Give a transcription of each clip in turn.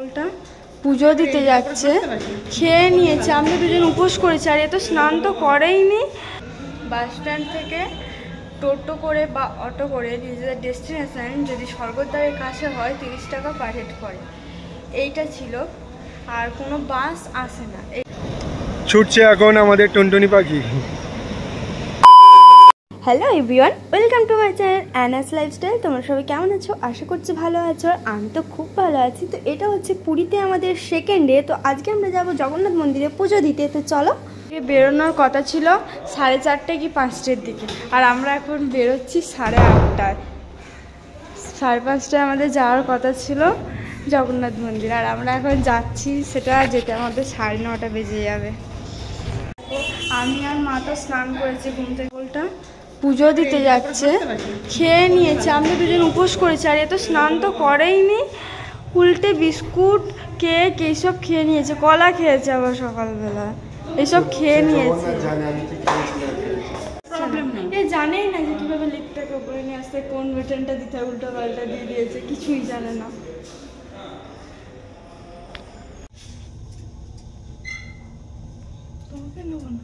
ওটা পুজো দিতে যাচ্ছে, খেয়ে নিয়েছে। আমরা দুজন উপোস করেছি, আর এ তো স্নান তো করেইনি। বাস স্ট্যান্ড থেকে টোটো করে বা অটো করে নিজেদের ডেস্টিনেশন যদি স্বর্গদ্বারের কাছে হয় 30 টাকা পার হেড করে। এইটা ছিল, আর কোনো বাস আসে না। ছুটছে এখন আমাদের টুনটুনি পাখি। Hello everyone, welcome to my channel Anas lifestyle. তোমরা সবাই কেমন আছো? আশা করছি ভালো আছো, আর আমি তো খুব ভালো আছি। তো এটা হচ্ছে পুরীতে আমাদের সেকেন্ড ডে। তো আজকে আমরা যাব জগন্নাথ মন্দিরে পুজো দিতে। তো চলো। বেরোনোর কথা ছিল 4:30 কি 5টার দিকে, আর আমরা এখন বেরোচ্ছি 8:30। 5:30 আমাদের যাওয়ার কথা ছিল জগন্নাথ মন্দির, আর আমরা এখন যাচ্ছি। সেটা যেতে আমাদের 9:30 বেজে যাবে। আমি আর মা তো স্নান করেছি ঘুম থেকে, উল্টা পুজো দিতে যাচ্ছে, খেয়ে নিয়েছে। আমরা দুজন উপোস করেছি, আর এ তো স্নান তো করেইনি। উল্টে বিস্কুট, কেক এইসব খেয়ে নিয়েছে, কলা খেয়েছে আবার সকালবেলা, এইসব খেয়ে নিয়েছে। এ জানেই না যে কীভাবে লিপটাকে উপরে নিয়ে আসতে, কোন বাটনটা দিতে হয়, উল্টো পাল্টা দিয়ে দিয়েছে, কিছুই জানে না। তোমাকে নেবো না,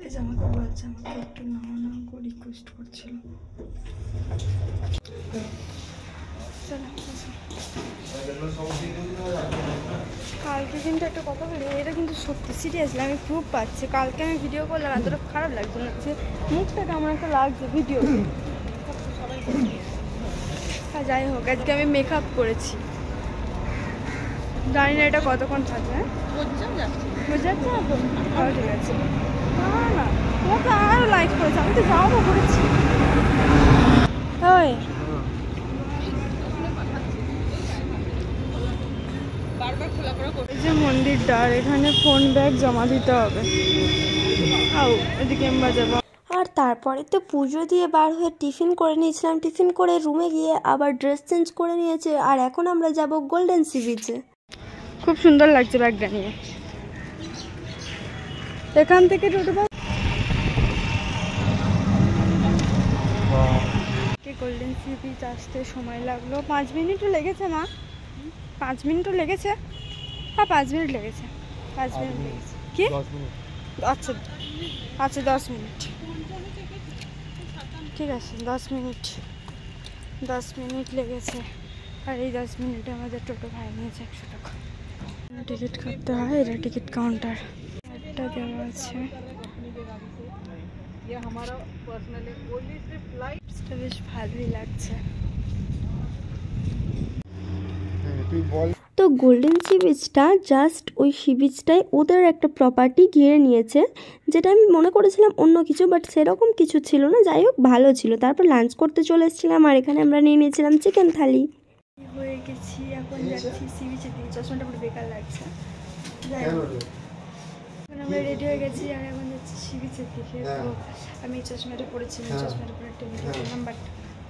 এই যে আমাকে বলছে, আমাকে একটু নামানো রিকোয়েস্ট করছিল। কালকে কিন্তু একটা কথা বলি, এটা কিন্তু সত্যি সিরিয়াসলি আমি প্রুফ পাচ্ছি। কালকে আমি ভিডিও করলাম, এতটা খারাপ লাগছে না, মুখটা কেমন একটা লাগছে ভিডিও। হ্যাঁ যাই হোক, আজকে আমি মেকআপ করেছি, জানি না এটা কতক্ষণ থাকবে। হ্যাঁ বোঝা যাচ্ছে না তো? ঠিক আছে। না না, তোমাকে আরও লাইক করেছে, আমি তো যাওয়াও করেছি। ওই এই যে মন্দিরটা, আর এখানে ফোন ব্যাগ জমা দিতে হবে। এদিকে আমরা যাবো। আর তারপরে তো পুজো দিয়ে বার হয়ে টিফিন করে নিয়েছিলাম। টিফিন করে রুমে গিয়ে আবার ড্রেস চেঞ্জ করে নিয়েছে, আর এখন আমরা যাব গোল্ডেন সি বিচে। খুব সুন্দর লাগছে ব্যাগটা নিয়ে। এখান থেকে টোটো গোল্ডেন সি বিচ আসতে সময় লাগলো 5 মিনিটও লেগেছে। মা 5 মিনিটও লেগেছে? হ্যাঁ 5 মিনিট লেগেছে। 5 মিনিট লেগেছে কি? আচ্ছা আচ্ছা 10 মিনিট, ঠিক আছে 10 মিনিট। 10 মিনিট লেগেছে, আর এই 10 মিনিটে আমাদের টোটো ভাড়া নিয়েছে 100 টাকা। টিকিট কাটতে হয়, এটা টিকিট কাউন্টার। একটা দেওয়া আছে, বেশ ভালোই লাগছে। তো গোল্ডেন সি বিচটা জাস্ট ওই সি বিচটাই ওদের একটা প্রপার্টি ঘিরে নিয়েছে, যেটা আমি মনে করেছিলাম অন্য কিছু, বাট সেরকম কিছু ছিল না। যাই হোক ভালো ছিল। তারপর লাঞ্চ করতে চলে এসেছিলাম, আর এখানে আমরা নিয়ে নিয়েছিলাম চিকেন থালি। হয়ে গেছি, এখন যাচ্ছি সি বিচের দিকে। চশমাটা পুরো বেকার লাগছে। আমরা রেডি হয়ে গেছি, আর এখন যাচ্ছি সি বিচের দিকে। তো আমি চশমাটা পরেছিলাম, চশমাটা পরে টেবিলে করলাম, বাট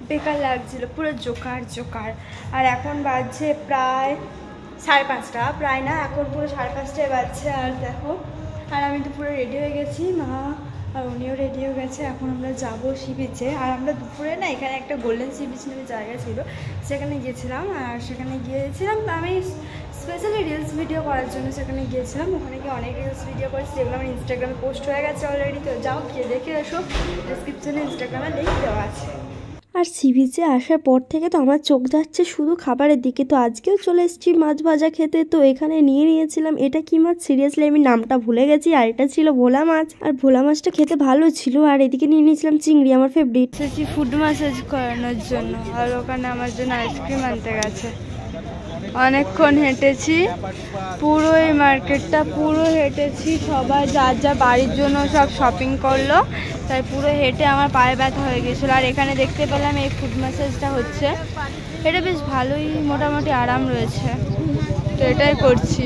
বেকার লাগছিল, পুরো জোকার জোকার। আর এখন বাজছে প্রায় 5:30, প্রায় না, এখন পুরো 5:30 বাজছে। আর দেখো, আর আমি তো পুরো রেডি হয়ে গেছি, মা আর উনিও রেডি হয়ে গেছে। এখন আমরা যাবো সি বিচে। আর আমরা দুপুরে না এখানে একটা গোল্ডেন সি বিচ নামে জায়গা ছিল, সেখানে গিয়েছিলাম। আর সেখানে গিয়েছিলাম আমি স্পেশালি রিলস ভিডিও করার জন্য সেখানে গিয়েছিলাম। ওখানে গিয়ে অনেক রিলস ভিডিও করেছি, যেগুলো আমার ইনস্টাগ্রামে পোস্ট হয়ে গেছে অলরেডি। তো যাও গিয়ে দেখে এসো, ডিসক্রিপশানে ইনস্টাগ্রামে লিঙ্ক দেওয়া আছে। আর সি বিচে আসার পর থেকে তো আমার চোখ যাচ্ছে শুধু খাবারের দিকে। তো আজকেও চলে এসেছি মাছ ভাজা খেতে। তো এখানে নিয়ে নিয়েছিলাম, এটা কি মাছ সিরিয়াসলি আমি নামটা ভুলে গেছি, আর এটা ছিল ভোলা মাছ। আর ভোলা মাছটা খেতে ভালো ছিল। আর এদিকে নিয়ে নিয়েছিলাম চিংড়ি, আমার ফেভারিট। এসেছি ফুড ম্যাসাজ করানোর জন্য, আর ওখানে আমার জন্য আইসক্রিম আনতে গেছে। অনেকক্ষণ হেঁটেছি, পুরো এই মার্কেটটা পুরো হেঁটেছি। সবাই যার যা বাড়ির জন্য সব শপিং করলো, তাই পুরো হেঁটে আমার পায়ে ব্যথা হয়ে গেছিলো। আর এখানে দেখতে পেলাম এই ফুড ম্যাসাজটা হচ্ছে, এটা বেশ ভালোই, মোটামুটি আরাম রয়েছে। তো এটাই করছি।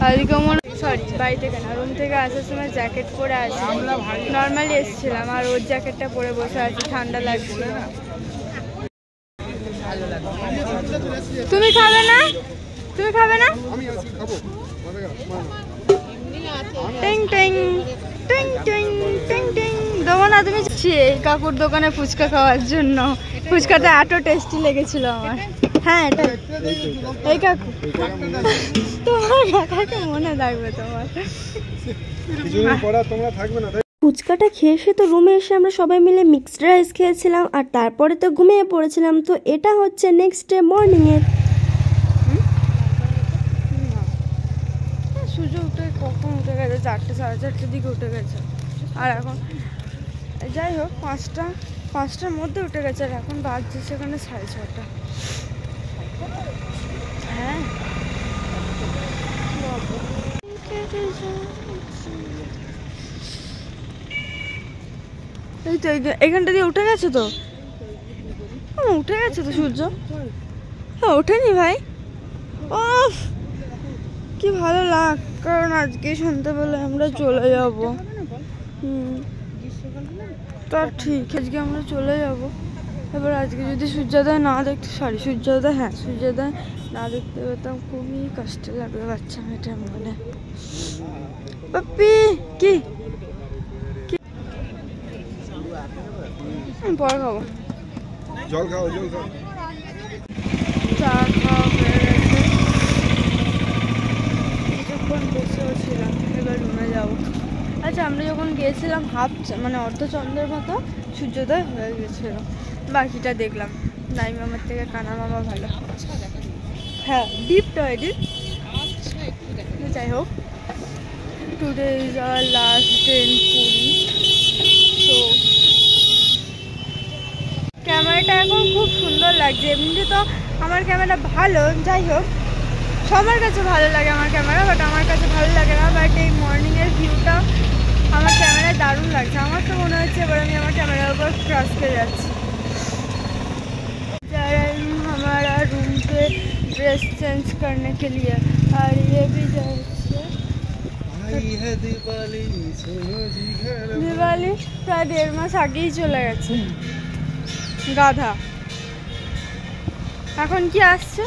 আজকে বাড়ি থেকে না, রুম থেকে আসার সময় জ্যাকেট পরে আসি, নর্মালি এসেছিলাম, আর ওর জ্যাকেটটা পরে বসে আছি, ঠান্ডা লাগছিল। তুমি খাবে না? তুমি খাবে না? টিং টিং টিং টিং টিং টিং দেবো না? তুমি কাকুর দোকানে ফুচকা খাওয়ার জন্য। ফুচকাটা এত টেস্টি লেগেছিল আমার। হ্যাঁ এটাই এই কাকু তোমার কাকাকে মনে থাকবে তোমার। কিছুদিন পর আর তোমরা থাকবে না। ফুচকাটা খেয়ে এসে তো রুমে এসে আমরা সবাই মিলে মিক্সড রাইস খেয়েছিলাম আর তারপরে তো ঘুমিয়ে পড়েছিলাম। তো এটা হচ্ছে নেক্সট ডে মর্নিংয়ের। সূর্য উঠে কখন উঠে গেছে, 4টে 4:30টার দিকে উঠে গেছে। আর এখন যাই হোক 5টার মধ্যে উঠে গেছে, আর এখন বাজছে সেখানে 6:30। হ্যাঁ এই তো এখানটা দিয়ে উঠে গেছে তো। উঠে গেছে তো সূর্য। হ্যাঁ ওঠেনি ভাই। ও কি ভালো লাগ, কারণ আজকে সন্ধ্যাবেলায় আমরা চলে যাব। তার ঠিক আজকে আমরা চলে যাব। এবার আজকে যদি সূর্যোদয় না দেখতে সূর্যোদয় না দেখতে পেতাম, খুবই কষ্ট লাগবে বাচ্চা মেয়েটার মনে। পাপ্পি কি পরে খাবো, জল খাও চা খাওয়া হয়ে গেছে, কিছুক্ষণ বসেও ছিলাম, এবার রুমে যাবো। আচ্ছা আমরা যখন গিয়েছিলাম মানে অর্ধচন্দ্রের মতো সূর্যোদয় হয়ে গেছিল, বাকিটা দেখলাম। নাই মামার থেকে কানা মামা ভালো। হ্যাঁ ডিপটা হয় ডিপ। যাই হোক, today is our last day in Puri. তো ক্যামেরাটা এখন খুব সুন্দর লাগছে। এমনিতে তো আমার ক্যামেরা ভালো, যাই হোক সবার কাছে ভালো লাগে আমার ক্যামেরা, বাট আমার কাছে ভালো লাগে না। বাট এই মর্নিংয়ের ভিউটা আমার ক্যামেরায় দারুণ লাগছে। আমার তো মনে হচ্ছে এবার আমি আমার ক্যামেরার উপর ক্রস করে যাচ্ছি। हमारा रूम पे ड्रेस चेंज करने के लिए, और ये भी जाए दिवाली प्राय 1.5 মাস আগেই চলে গেছে। গাধা এখন কি আসছে?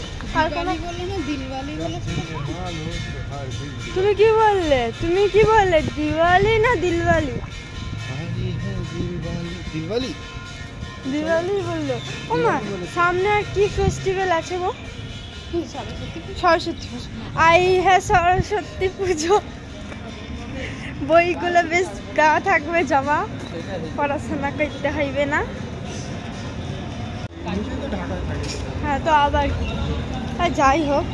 তুমি কি বললে দিওয়ালি না দিলওয়ালি? দিওয়ালি বললো। ও মা, সামনে আর কি ফেস্টিভ্যাল আছে গো? সরস্বতী পুজো। সরস্বতী পুজো। বইগুলো বেশ গা থাকবে জমা, পড়াশোনা করতে হইবে না। হ্যাঁ তো আবার যাই হোক,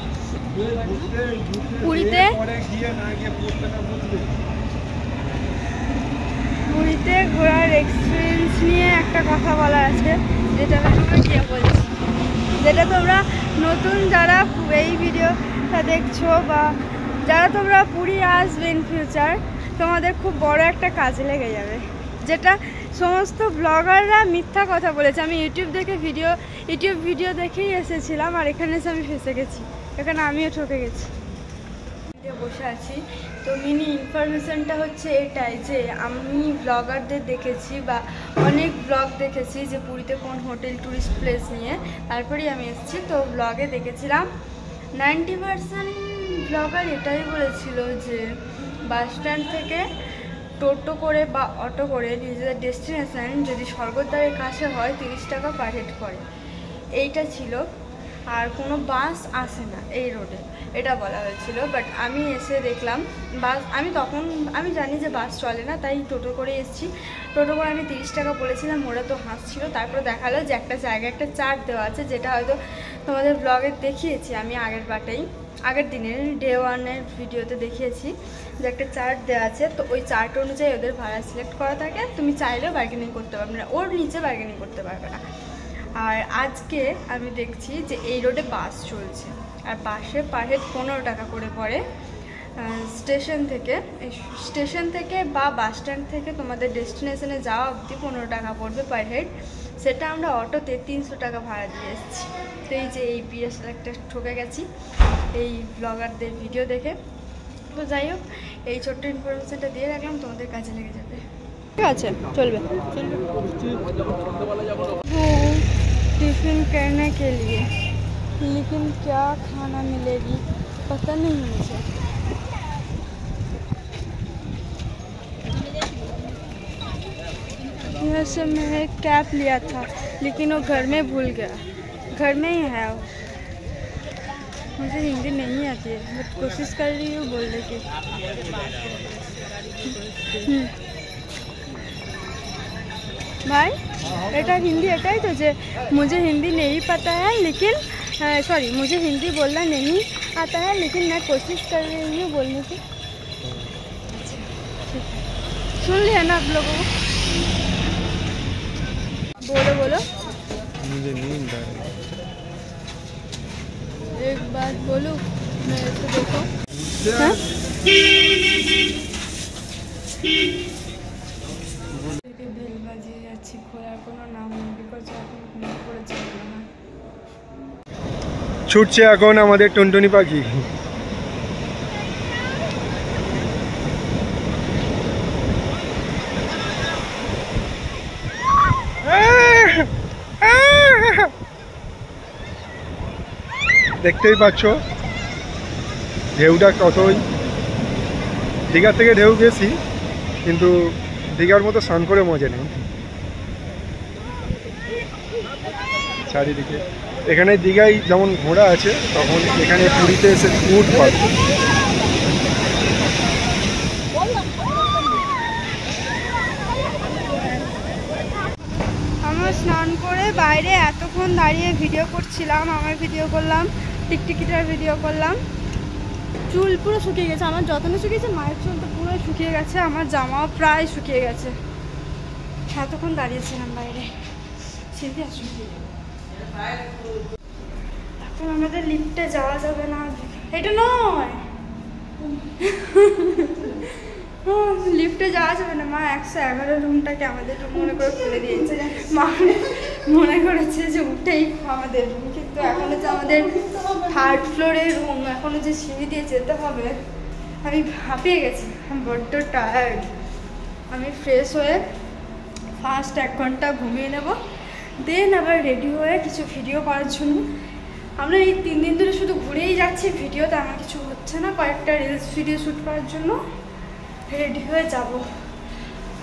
পুরীতে ঘোরার এক্সপিরিয়েন্স নিয়ে একটা কথা বলার আছে, যেটা আমি গিয়ে বলছি। যেটা তোমরা নতুন যারা এই ভিডিওটা দেখছো বা যারা তোমরা পুরী আসবে ইন ফিউচার, তোমাদের খুব বড় একটা কাজে লেগে যাবে। যেটা সমস্ত ব্লগাররা মিথ্যা কথা বলেছে। আমি ইউটিউব ভিডিও দেখেই এসেছিলাম, আর এখানে এসে আমি ফেঁসে গেছি। এখানে আমিও ঠকে গেছি। বসে আছি তো মিনি ইনফরমেশনটা হচ্ছে এটাই যে আমি ব্লগারদের দেখেছি বা অনেক ব্লগ দেখেছি যে পুরীতে কোন হোটেল টুরিস্ট প্লেস নিয়ে, তারপরেই আমি এসেছি। তো ব্লগে দেখেছিলাম 90% ব্লগার এটাই বলেছিল যে বাস স্ট্যান্ড থেকে টোটো করে বা অটো করে নিজেদের ডেস্টিনেশন যদি স্বর্গদ্বারের কাছে হয় 30 টাকা পার হেড করে। এইটা ছিল, আর কোনো বাস আসে না এই রোডে, এটা বলা হয়েছিল। বাট আমি এসে দেখলাম বাস, আমি জানি যে বাস চলে না, তাই টোটো করে এসেছি। টোটো করে আমি 30 টাকা বলেছিলাম, ওরা তো হাসছিল। তারপরে দেখালো যে একটা জায়গায় একটা চার্ট দেওয়া আছে, যেটা হয়তো তোমাদের ব্লগে দেখিয়েছি আমি আগের দিনের ডে 1-এর ভিডিওতে দেখিয়েছি যে একটা চার্ট দেওয়া আছে। তো ওই চার্ট অনুযায়ী ওদের ভাড়া সিলেক্ট করা থাকে, তুমি চাইলেও বার্গেনিং করতে পারবে না, ওর নিচে বার্গেনিং করতে পারবে না। আর আজকে আমি দেখছি যে এই রোডে বাস চলছে, আর বাসে পার হেড 15 টাকা করে পড়ে। স্টেশন থেকে বা বাস স্ট্যান্ড থেকে তোমাদের ডেস্টিনেশনে যাওয়া অবধি 15 টাকা পড়বে পার হেড। সেটা আমরা অটোতে 300 টাকা ভাড়া দিয়ে এসেছি। তো এই যে এই পিএস একটা ঠকে গেছি এই ব্লগারদের ভিডিও দেখে। তো যাই হোক, এই ছোট্ট ইনফরমেশনটা দিয়ে রাখলাম, তোমাদের কাজে লেগে যাবে। ঠিক আছে, চলবে। टिफिन करने के लिए, लेकिन क्या खाना मिलेगी पता नहीं मुझे। यहाँ से मैंने कैप लिया था, लेकिन वो घर में भूल गया। घर में ही है वो। मुझे हिंदी नहीं आती है, बट कोशिश कर रही हूँ बोलने की। भाई এটা हिंदी এটাই तो जे मुझे हिंदी नहीं पता है लेकिन सॉरी मुझे हिंदी बोलना नहीं आता है लेकिन मैं कोशिश कर रही हूँ बोलने की। सुन लिया ना आप लोगों को? बोलो बोलो। मुझे नींद आ रही एक बात बोलूं, मेरे को देखो। है। हाँ? বেল বাজিয়ে যাচ্ছি, খোলার কোনো নাম নেই বিকজ এখন ঘুমিয়ে পড়েছে মনে হয়। ছুটছে এখন আমাদের টুনটুনি পাখি। দেখতেই পাচ্ছ ঢেউটা কতই, দীঘার থেকে ঢেউ বেশি কিন্তু দীঘার মতো স্নান করে মজা নেই। চারিদিকে এখানে দীঘায় যেমন ঘোড়া আছে তখন এখানে পুরীতে এসে উট পাবে। আমরা স্নান করে বাইরে এতক্ষণ দাঁড়িয়ে ভিডিও করছিলাম, আমার ভিডিও করলাম, টিকটিকিটার ভিডিও করলাম। চুল পুরো শুকিয়ে গেছে, আমার যতটা শুকিয়েছে মায়ের চুল তো পুরো শুকিয়ে গেছে, আমার জামাও প্রায় শুকিয়ে গেছে। এতক্ষণ দাঁড়িয়েছিলাম বাইরে। সিরিয়াস এখন আমাদের লিফটে যাওয়া যাবে না, এটা নয় লিফটে যাওয়া যাবে না। মা 111 রুমটাকে আমাদের রুম মনে করে খুলে দিয়েছে। মা মনে করেছে যে উঠেই আমাদের রুম, কিন্তু এখন হচ্ছে আমাদের 3rd ফ্লোরের রুম, এখনো যে সিঁড়ি দিয়ে যেতে হবে। আমি হাঁপিয়ে গেছি, আমি বড্ড টায়ার্ড। আমি ফ্রেশ হয়ে ফার্স্ট 1 ঘন্টা ঘুমিয়ে নেব, দেন আবার রেডি হয়ে কিছু ভিডিও করার জন্য। আমরা এই 3 দিন ধরে শুধু ঘুরেই যাচ্ছি, ভিডিওতে আমার কিছু হচ্ছে না। কয়েকটা রিলস ভিডিও শ্যুট করার জন্য রেডি হয়ে যাব।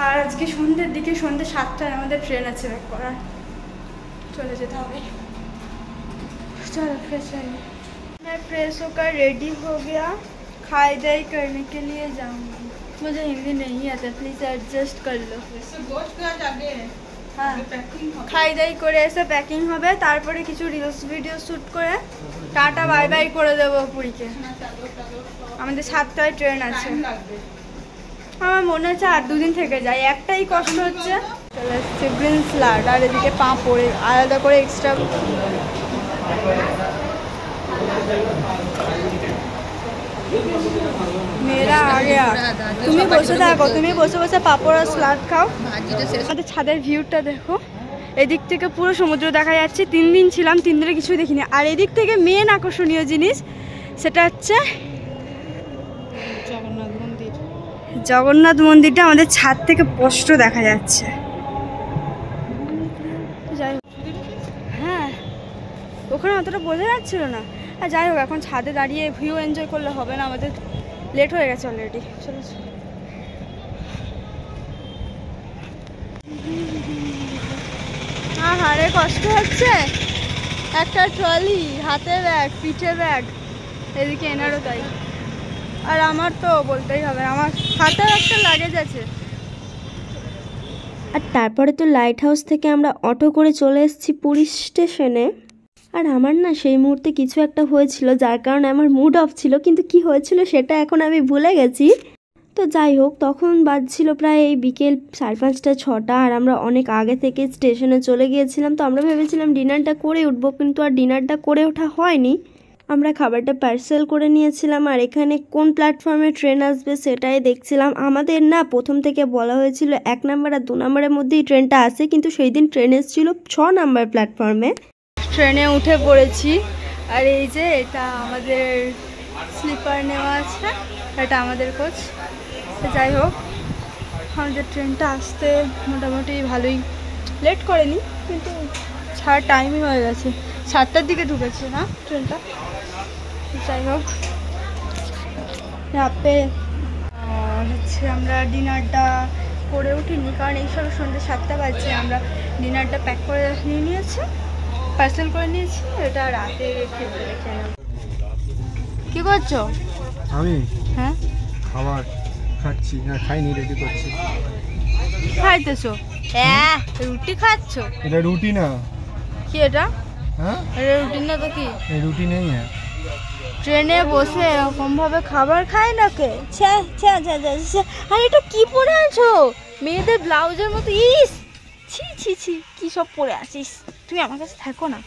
আর আজকে সন্ধ্যের দিকে, সন্ধ্যে 7টায় আমাদের ট্রেন আছে ব্যাক করার, চলে যেতে হবে। चलो फ्रेश हो गया, मैं फ्रेश होकर रेडी हो गया, खाई दाई करने के लिए जाऊंगी। मुझे हिंदी नहीं आता, प्लीज एडजस्ट कर लो। হ্যাঁ, খাই দাই করে এসে প্যাকিং হবে, তারপরে কিছু রিলস ভিডিও শ্যুট করে টাটা বাই বাই করে দেবো পুরীকে। আমাদের 7টায় ট্রেন আছে। আমার মনে হচ্ছে আর 2 দিন থেকে যাই, একটাই কষ্ট হচ্ছে। চলে এসছে গ্রিন স্লাড, আর এদিকে পাঁপড় আলাদা করে এক্সট্রা। মেয়েরা আগে তুমি বসে থাকো, তুমি বসে বসে পাঁপড় আর স্লাড খাও। আমাদের ছাদের ভিউটা দেখো, এদিক থেকে পুরো সমুদ্র দেখা যাচ্ছে। 3 দিন ছিলাম, 3 দিনে কিছুই দেখিনি। আর এদিক থেকে মেন আকর্ষণীয় জিনিস সেটা হচ্ছে জগন্নাথ মন্দিরটা আমাদের ছাদ থেকে স্পষ্ট দেখা যাচ্ছে। যাই হোক, হ্যাঁ ওখানে অতটা বোঝা যাচ্ছিল না। আর যাই হোক, এখন ছাদে দাঁড়িয়ে ভিউ এনজয় করলে হবে না, আমাদের লেট হয়ে গেছে অলরেডি। চলো হাড়ে কষ্ট হচ্ছে। একটা ট্রলি, হাতে ব্যাগ, পিঠে ব্যাগ, এদিকে এনারও তাই। আর আমার তো বলতেই হবে, আমার হাতেও একটা লাগেজ আছে। আর তারপরে তো লাইট হাউস থেকে আমরা অটো করে চলে এসেছি পুরী স্টেশনে। আর আমার না সেই মুহূর্তে কিছু একটা হয়েছিল, যার কারণে আমার মুড অফ ছিল, কিন্তু কি হয়েছিল সেটা এখন আমি ভুলে গেছি। তো যাই হোক, তখন বাজছিল প্রায় এই বিকেল 5:30 6টা, আর আমরা অনেক আগে থেকে স্টেশনে চলে গিয়েছিলাম। তো আমরা ভেবেছিলাম ডিনারটা করে উঠবো, কিন্তু আর ডিনারটা করে ওঠা হয়নি। আমরা খাবারটা পার্সেল করে নিয়েছিলাম, আর এখানে কোন প্ল্যাটফর্মে ট্রেন আসবে সেটাই দেখছিলাম। আমাদের না প্রথম থেকে বলা হয়েছিল 1 নম্বর আর 2 নম্বরের মধ্যেই ট্রেনটা আসে, কিন্তু সেই দিন ট্রেন এসেছিল 6 নম্বর প্ল্যাটফর্মে। ট্রেনে উঠে পড়েছি, আর এই যে এটা আমাদের স্লিপার নেওয়া আছে, এটা আমাদের কোচ। যাই হোক, আমাদের ট্রেনটা আসতে মোটামুটি ভালোই লেট করেনি, কিন্তু ছাড়ার টাইমই হয়ে গেছে। 7টার দিকে ঢুকেছে না ট্রেনটা। যাই হোক, রাতে হচ্ছে আমরা ডিনারটা করে উঠিনি, কারণ এইসব সন্ধ্যে 7টা বাজছে। আমরা ডিনারটা প্যাক করে নিয়ে নিয়েছি, পার্সেল করে নিয়েছি, এটা রাতে খেতে রেখে নেব। কি করছো? আমি হ্যাঁ খাবার খাচ্ছি, না খাইনি, রেডি করছি। কি খাইতেছো? হ্যাঁ রুটি খাচ্ছো? এটা রুটি না। কি এটা? হ্যাঁ এটা রুটি না তো কি? এই রুটি নেই। হ্যাঁ ট্রেনে বসে এরকম ভাবে খাবার খায় না কে? ছ্যা ছ্যা ছ্যা ছ্যা। আর এটা কি পরে আছো? মেয়েদের ব্লাউজের মতো। ইস ছি ছি ছি, কি সব পরে আছিস? তুমি আমার কাছে থাকো না,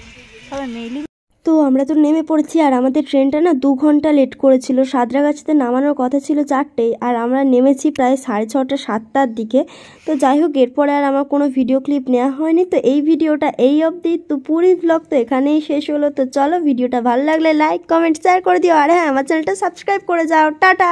সবাই মেইলি। তো আমরা তো নেমে পড়েছি, আর আমাদের ট্রেনটা না 2 ঘন্টা লেট করেছিল। সাঁতরাগাছিতে নামানোর কথা ছিল 4টেয়, আর আমরা নেমেছি প্রায় 6:30 7টার দিকে। তো যাই হোক, এরপরে আর আমার কোনো ভিডিও ক্লিপ নেওয়া হয়নি। তো এই ভিডিওটা এই অবধি। তো পুরী ব্লগ তো এখানেই শেষ হলো। তো চলো, ভিডিওটা ভালো লাগলে লাইক কমেন্ট শেয়ার করে দিও, আর হ্যাঁ আমার চ্যানেলটা সাবস্ক্রাইব করে যাও। টাটা।